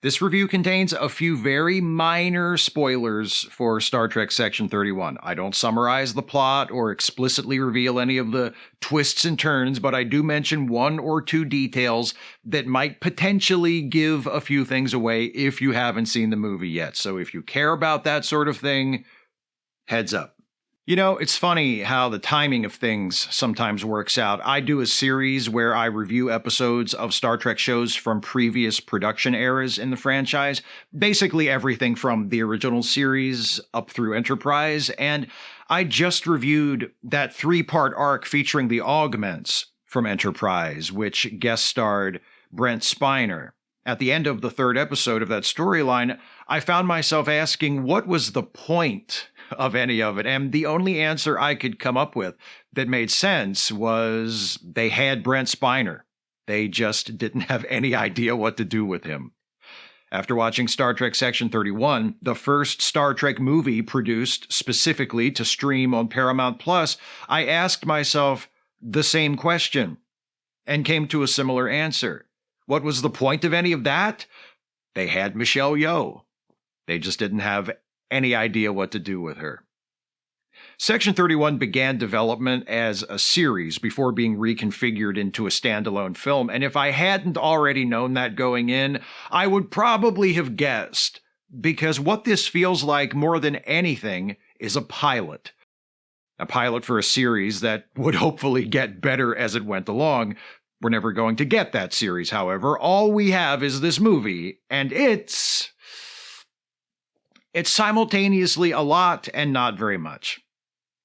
This review contains a few very minor spoilers for Star Trek Section 31. I don't summarize the plot or explicitly reveal any of the twists and turns, but I do mention one or two details that might potentially give a few things away if you haven't seen the movie yet. So if you care about that sort of thing, heads up. You know, it's funny how the timing of things sometimes works out. I do a series where I review episodes of Star Trek shows from previous production eras in the franchise, basically everything from the original series up through Enterprise, and I just reviewed that 3-part arc featuring the Augments from Enterprise, which guest starred Brent Spiner. At the end of the 3rd episode of that storyline, I found myself asking what was the point of any of it, and the only answer I could come up with that made sense was they had Brent Spiner. They just didn't have any idea what to do with him. After watching Star Trek Section 31, the first Star Trek movie produced specifically to stream on Paramount Plus, I asked myself the same question and came to a similar answer. What was the point of any of that? They had Michelle Yeoh. They just didn't have any idea what to do with her. Section 31 began development as a series before being reconfigured into a standalone film, and if I hadn't already known that going in, I would probably have guessed, because what this feels like more than anything is a pilot. A pilot for a series that would hopefully get better as it went along. We're never going to get that series, however. All we have is this movie, and it's simultaneously a lot and not very much.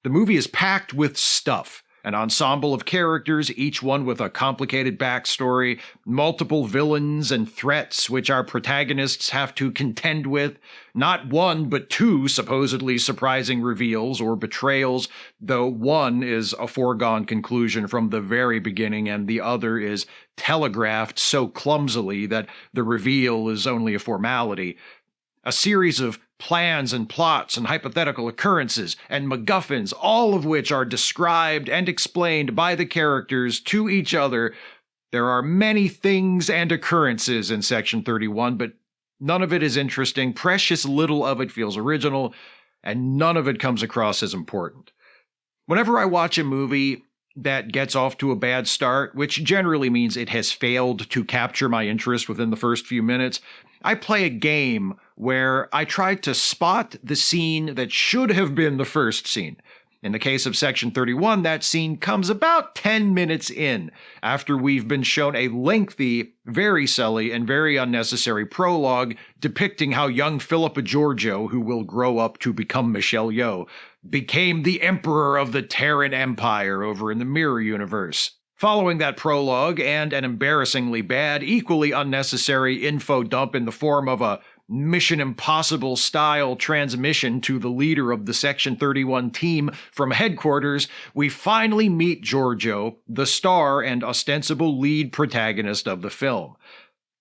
The movie is packed with stuff, an ensemble of characters, each one with a complicated backstory, multiple villains and threats which our protagonists have to contend with, not one but two supposedly surprising reveals or betrayals, though one is a foregone conclusion from the very beginning and the other is telegraphed so clumsily that the reveal is only a formality. A series of plans and plots and hypothetical occurrences and MacGuffins, all of which are described and explained by the characters to each other. There are many things and occurrences in Section 31, but none of it is interesting. Precious little of it feels original, and none of it comes across as important. Whenever I watch a movie that gets off to a bad start, which generally means it has failed to capture my interest within the first few minutes, I play a game where I try to spot the scene that should have been the first scene. In the case of Section 31, that scene comes about 10 minutes in, after we've been shown a lengthy, very silly, and very unnecessary prologue depicting how young Philippa Georgiou, who will grow up to become Michelle Yeoh, became the Emperor of the Terran Empire over in the Mirror Universe. Following that prologue and an embarrassingly bad, equally unnecessary info dump in the form of a Mission Impossible-style transmission to the leader of the Section 31 team from headquarters, we finally meet Georgiou, the star and ostensible lead protagonist of the film.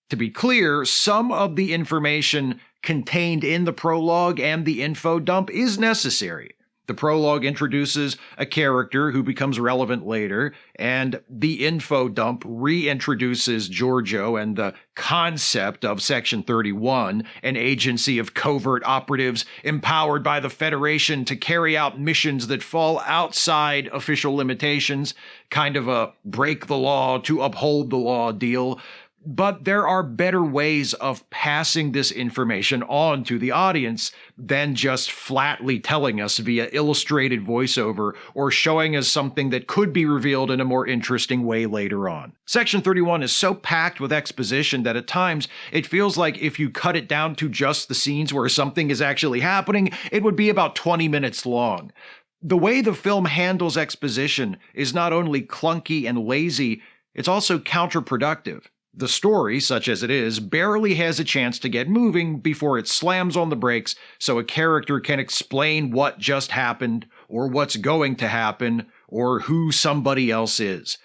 To be clear, some of the information contained in the prologue and the info dump is necessary. The prologue introduces a character who becomes relevant later, and the info dump reintroduces Georgiou and the concept of Section 31, an agency of covert operatives empowered by the Federation to carry out missions that fall outside official limitations, kind of a break the law to uphold the law deal. But there are better ways of passing this information on to the audience than just flatly telling us via illustrated voiceover or showing us something that could be revealed in a more interesting way later on. Section 31 is so packed with exposition that at times it feels like if you cut it down to just the scenes where something is actually happening, it would be about 20 minutes long. The way the film handles exposition is not only clunky and lazy, it's also counterproductive. The story, such as it is, barely has a chance to get moving before it slams on the brakes so a character can explain what just happened, or what's going to happen, or who somebody else is.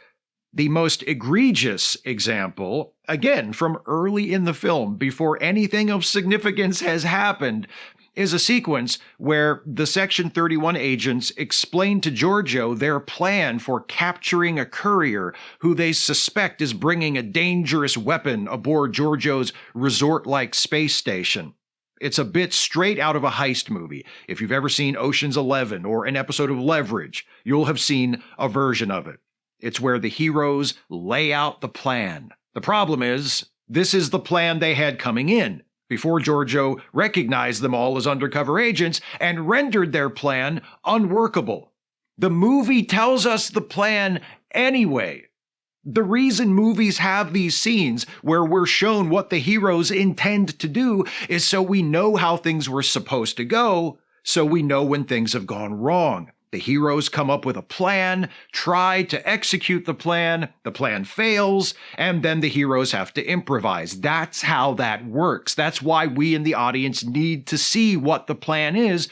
The most egregious example, again from early in the film, before anything of significance has happened, is a sequence where the Section 31 agents explain to Giorgio their plan for capturing a courier who they suspect is bringing a dangerous weapon aboard Giorgio's resort-like space station. It's a bit straight out of a heist movie. If you've ever seen Ocean's 11 or an episode of Leverage, you'll have seen a version of it. It's where the heroes lay out the plan. The problem is, this is the plan they had coming in, before Giorgio recognized them all as undercover agents and rendered their plan unworkable. The movie tells us the plan anyway. The reason movies have these scenes where we're shown what the heroes intend to do is so we know how things were supposed to go, so we know when things have gone wrong. The heroes come up with a plan, try to execute the plan fails, and then the heroes have to improvise. That's how that works. That's why we in the audience need to see what the plan is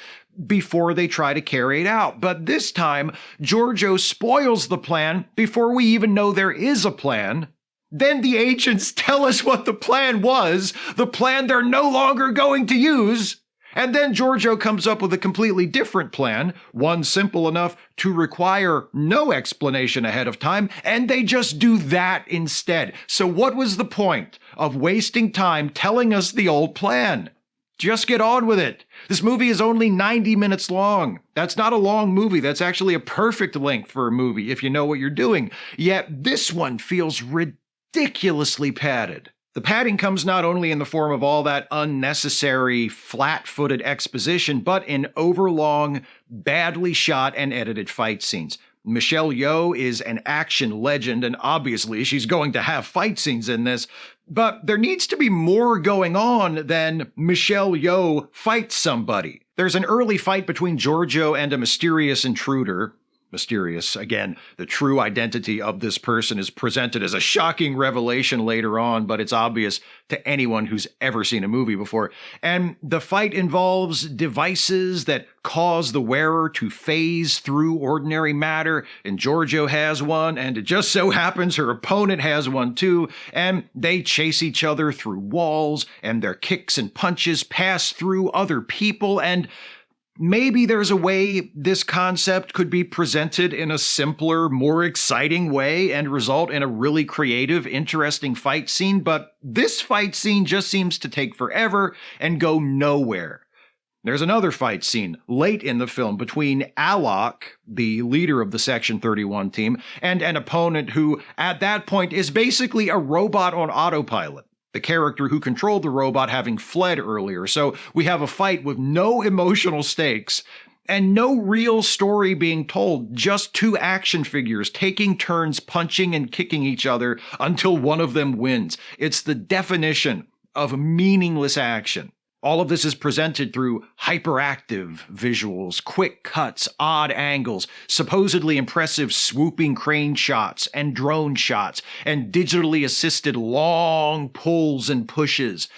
before they try to carry it out. But this time, Giorgio spoils the plan before we even know there is a plan. Then the agents tell us what the plan was, the plan they're no longer going to use. And then Giorgio comes up with a completely different plan, one simple enough to require no explanation ahead of time, and they just do that instead. So what was the point of wasting time telling us the old plan? Just get on with it. This movie is only 90 minutes long. That's not a long movie. That's actually a perfect length for a movie if you know what you're doing. Yet this one feels ridiculously padded. The padding comes not only in the form of all that unnecessary, flat-footed exposition, but in overlong, badly shot and edited fight scenes. Michelle Yeoh is an action legend, and obviously she's going to have fight scenes in this, but there needs to be more going on than Michelle Yeoh fights somebody. There's an early fight between Giorgio and a mysterious intruder. Mysterious. Again, the true identity of this person is presented as a shocking revelation later on, but it's obvious to anyone who's ever seen a movie before. And the fight involves devices that cause the wearer to phase through ordinary matter, and Giorgio has one, and it just so happens her opponent has one too, and they chase each other through walls, and their kicks and punches pass through other people, and maybe there's a way this concept could be presented in a simpler, more exciting way and result in a really creative, interesting fight scene, but this fight scene just seems to take forever and go nowhere. There's another fight scene late in the film between Alok, the leader of the Section 31 team, and an opponent who, at that point, is basically a robot on autopilot. The character who controlled the robot having fled earlier. So we have a fight with no emotional stakes and no real story being told, just two action figures taking turns punching and kicking each other until one of them wins. It's the definition of meaningless action. All of this is presented through hyperactive visuals, quick cuts, odd angles, supposedly impressive swooping crane shots and drone shots, and digitally assisted long pulls and pushes,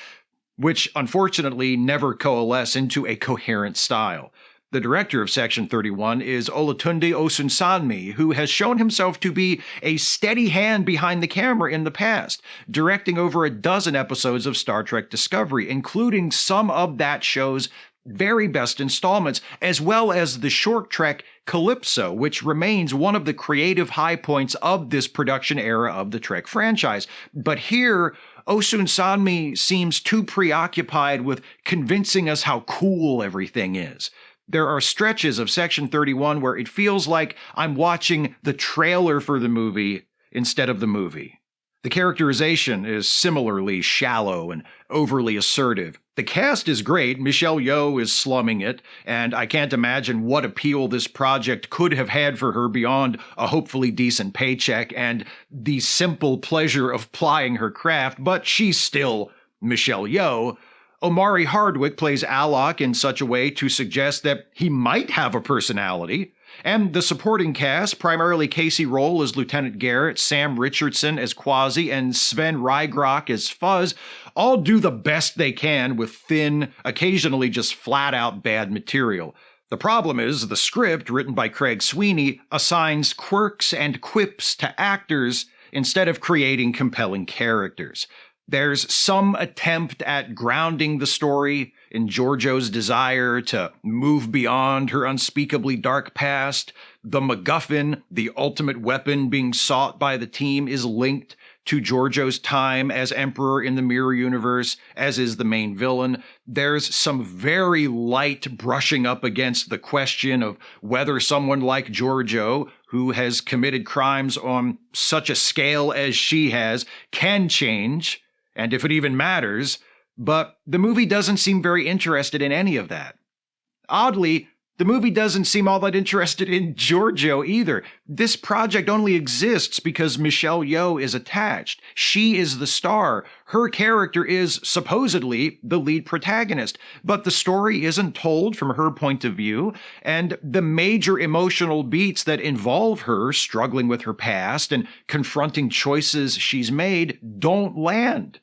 which unfortunately never coalesce into a coherent style. The director of Section 31 is Olatunde Osunsanmi, who has shown himself to be a steady hand behind the camera in the past, directing over a dozen episodes of Star Trek Discovery, including some of that show's very best installments, as well as the short trek Calypso, which remains one of the creative high points of this production era of the Trek franchise. But here, Osunsanmi seems too preoccupied with convincing us how cool everything is. There are stretches of Section 31 where it feels like I'm watching the trailer for the movie instead of the movie. The characterization is similarly shallow and overly assertive. The cast is great. Michelle Yeoh is slumming it, and I can't imagine what appeal this project could have had for her beyond a hopefully decent paycheck and the simple pleasure of plying her craft, but she's still Michelle Yeoh. Omari Hardwick plays Alok in such a way to suggest that he might have a personality. And the supporting cast, primarily Casey Roll as Lieutenant Garrett, Sam Richardson as Quasi, and Sven Rygrock as Fuzz, all do the best they can with thin, occasionally just flat-out bad material. The problem is the script, written by Craig Sweeney, assigns quirks and quips to actors instead of creating compelling characters. There's some attempt at grounding the story in Georgiou's desire to move beyond her unspeakably dark past. The MacGuffin, the ultimate weapon being sought by the team, is linked to Georgiou's time as Emperor in the Mirror Universe, as is the main villain. There's some very light brushing up against the question of whether someone like Georgiou, who has committed crimes on such a scale as she has, can change, and if it even matters, but the movie doesn't seem very interested in any of that. Oddly, the movie doesn't seem all that interested in Georgiou either. This project only exists because Michelle Yeoh is attached. She is the star. Her character is supposedly the lead protagonist, but the story isn't told from her point of view, and the major emotional beats that involve her struggling with her past and confronting choices she's made don't land.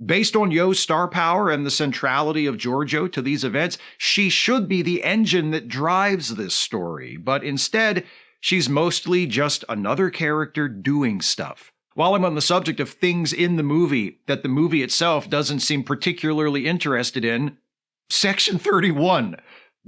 Based on Yeoh's star power and the centrality of Georgiou to these events, she should be the engine that drives this story, but instead, she's mostly just another character doing stuff. While I'm on the subject of things in the movie that the movie itself doesn't seem particularly interested in, Section 31.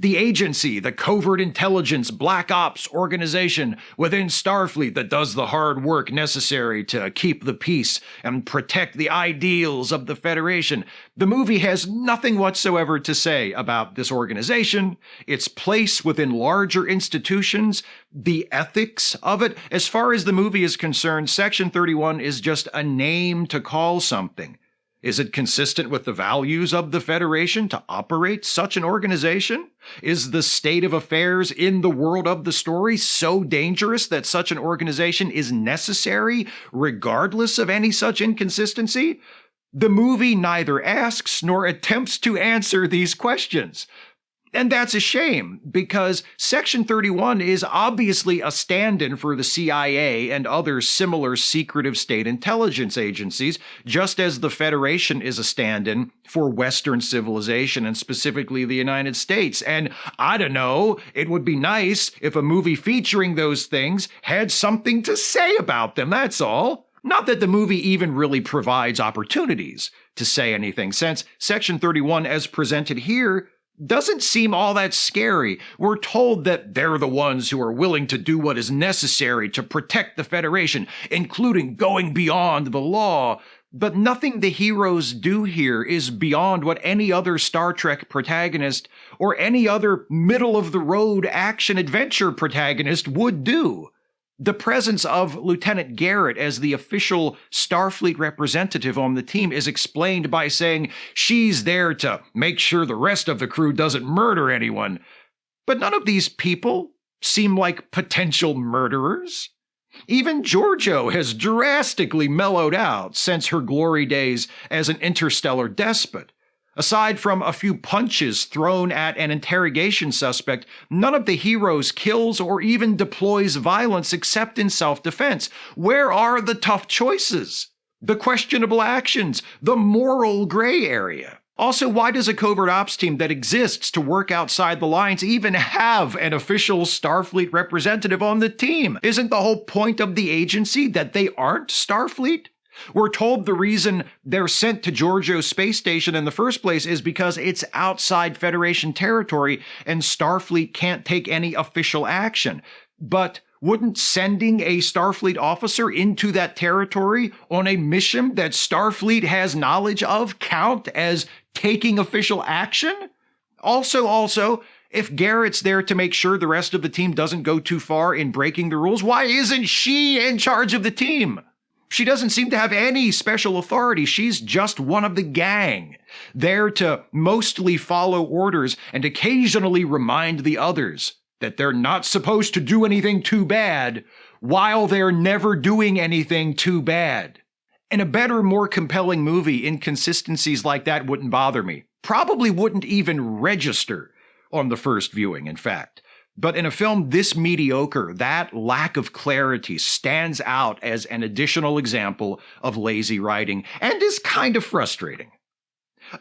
The agency, the covert intelligence, black ops organization within Starfleet that does the hard work necessary to keep the peace and protect the ideals of the Federation. The movie has nothing whatsoever to say about this organization, its place within larger institutions, the ethics of it. As far as the movie is concerned, Section 31 is just a name to call something. Is it consistent with the values of the Federation to operate such an organization? Is the state of affairs in the world of the story so dangerous that such an organization is necessary, regardless of any such inconsistency? The movie neither asks nor attempts to answer these questions. And that's a shame, because Section 31 is obviously a stand-in for the CIA and other similar secretive state intelligence agencies, just as the Federation is a stand-in for Western civilization and specifically the United States. And I don't know, it would be nice if a movie featuring those things had something to say about them, that's all. Not that the movie even really provides opportunities to say anything, since Section 31 as presented here doesn't seem all that scary. We're told that they're the ones who are willing to do what is necessary to protect the Federation, including going beyond the law. But nothing the heroes do here is beyond what any other Star Trek protagonist or any other middle-of-the-road action-adventure protagonist would do. The presence of Lieutenant Garrett as the official Starfleet representative on the team is explained by saying she's there to make sure the rest of the crew doesn't murder anyone. But none of these people seem like potential murderers. Even Georgiou has drastically mellowed out since her glory days as an interstellar despot. Aside from a few punches thrown at an interrogation suspect, none of the heroes kills or even deploys violence except in self-defense. Where are the tough choices? The questionable actions? The moral gray area? Also, why does a covert ops team that exists to work outside the lines even have an official Starfleet representative on the team? Isn't the whole point of the agency that they aren't Starfleet? We're told the reason they're sent to Georgiou's space station in the first place is because it's outside Federation territory and Starfleet can't take any official action. But wouldn't sending a Starfleet officer into that territory on a mission that Starfleet has knowledge of count as taking official action? Also, if Garrett's there to make sure the rest of the team doesn't go too far in breaking the rules, why isn't she in charge of the team? She doesn't seem to have any special authority. She's just one of the gang, there to mostly follow orders and occasionally remind the others that they're not supposed to do anything too bad while they're never doing anything too bad. In a better, more compelling movie, inconsistencies like that wouldn't bother me. Probably wouldn't even register on the first viewing, in fact. But in a film this mediocre, that lack of clarity stands out as an additional example of lazy writing and is kind of frustrating.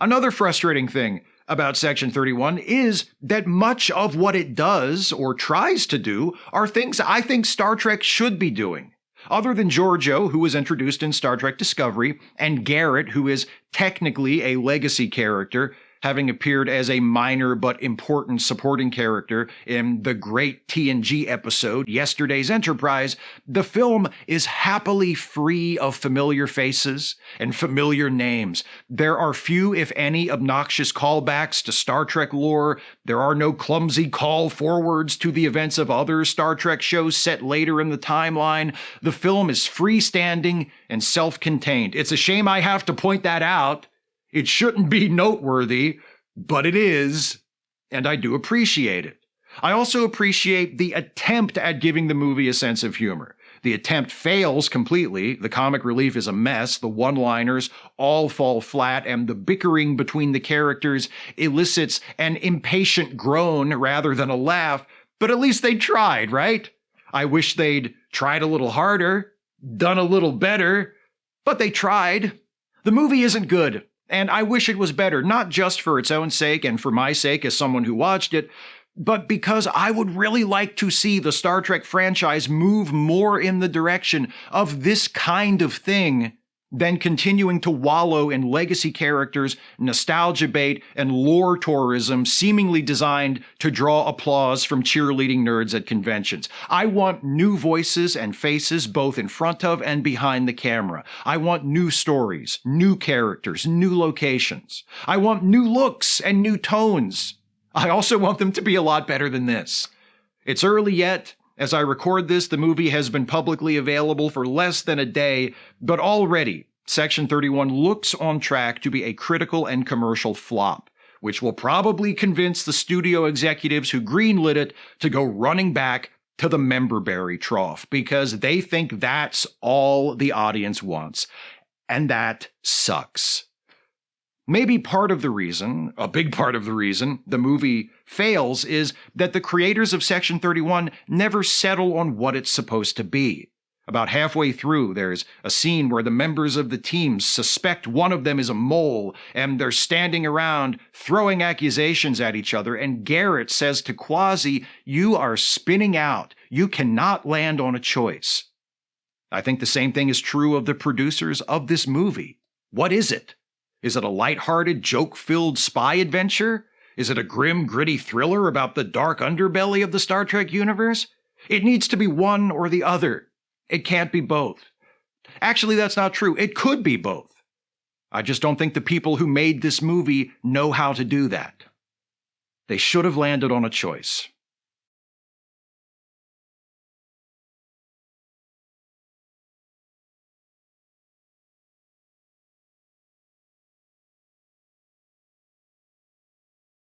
Another frustrating thing about Section 31 is that much of what it does or tries to do are things I think Star Trek should be doing. Other than Giorgio, who was introduced in Star Trek Discovery, and Garrett, who is technically a legacy character, having appeared as a minor but important supporting character in the great TNG episode, Yesterday's Enterprise, the film is happily free of familiar faces and familiar names. There are few, if any, obnoxious callbacks to Star Trek lore. There are no clumsy call forwards to the events of other Star Trek shows set later in the timeline. The film is freestanding and self-contained. It's a shame I have to point that out. It shouldn't be noteworthy, but it is, and I do appreciate it. I also appreciate the attempt at giving the movie a sense of humor. The attempt fails completely. The comic relief is a mess. The one-liners all fall flat, and the bickering between the characters elicits an impatient groan rather than a laugh, but at least they tried, right? I wish they'd tried a little harder, done a little better, but they tried. The movie isn't good. And I wish it was better, not just for its own sake and for my sake as someone who watched it, but because I would really like to see the Star Trek franchise move more in the direction of this kind of thing than continuing to wallow in legacy characters, nostalgia bait, and lore tourism seemingly designed to draw applause from cheerleading nerds at conventions. I want new voices and faces both in front of and behind the camera. I want new stories, new characters, new locations. I want new looks and new tones. I also want them to be a lot better than this. It's early yet. As I record this, the movie has been publicly available for less than a day, but already, Section 31 looks on track to be a critical and commercial flop, which will probably convince the studio executives who greenlit it to go running back to the memberberry trough, because they think that's all the audience wants. And that sucks. Maybe part of the reason, a big part of the reason, the movie fails is that the creators of Section 31 never settle on what it's supposed to be. About halfway through, there's a scene where the members of the team suspect one of them is a mole, and they're standing around throwing accusations at each other, and Garrett says to Quasi, "You are spinning out. You cannot land on a choice." I think the same thing is true of the producers of this movie. What is it? Is it a lighthearted, joke-filled spy adventure? Is it a grim, gritty thriller about the dark underbelly of the Star Trek universe? It needs to be one or the other. It can't be both. Actually, that's not true. It could be both. I just don't think the people who made this movie know how to do that. They should have landed on a choice.